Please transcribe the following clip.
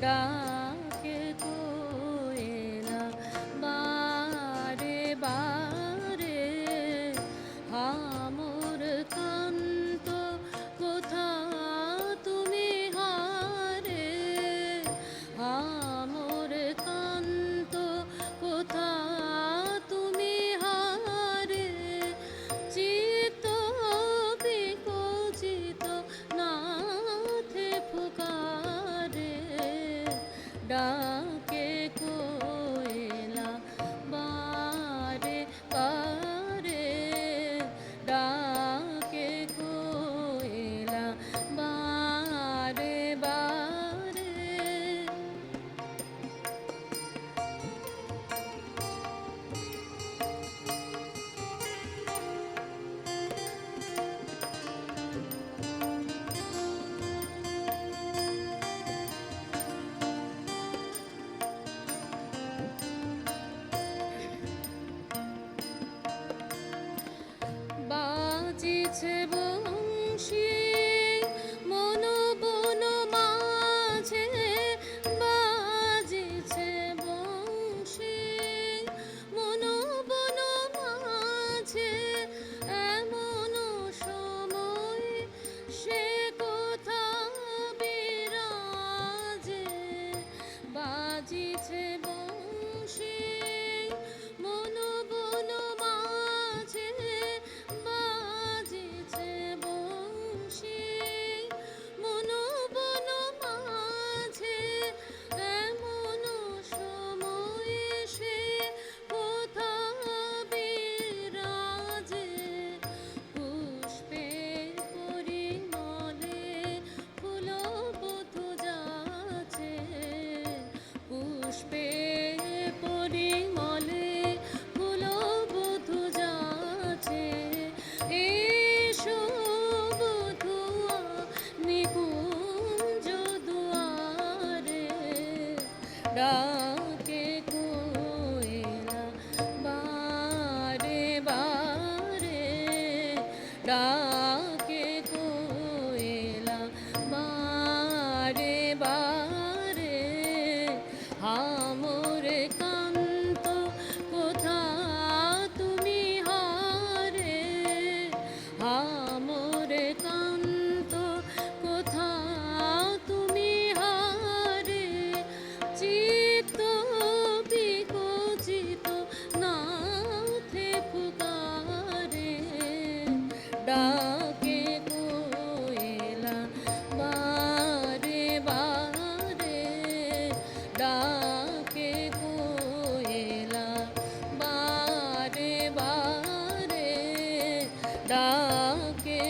ডাকে কোয়েলা বারে বারে, হামর কান্ত কোথা তুমি হারে, হামর কান্ত কোথা তুমি হারে, চিত্ত বিকচিত নাথে পুকারে, ডাকে কোয়েলা বারে বারে, ডাকে কোয়েলা বারে বারে। বাজিছে বংশী মন বন মাঝে, বাজিছে বংশী মন বন মাঝে, এমন সময় সে কোথা বিরাজে, বাজিছে বংশী মন বন মাঝে, বাজিছে বংশী মন বন মাঝে, এমন সময় সে কোথা বিরাজে, পুষ্পের পরিমলে ফুলবধূ যাচে, পুষ্পের পরিমলে ফুলবধূ যাচে, এসো বধূয়া নিকুঞ্জ দুয়ারে, ডাকে কোয়েলা বারে বারে, ডাকে কোয়েলা বারে বারে, হামর কান্ত কোথা তুমি হারে, হামর কান্ত কোথা তুমি হারে, চিত্ত বিকচিত নাথে পুকারে, ডাকে কোয়েলা বারে বারে, ডাকে কোয়েলা বারে বারে, ডাকে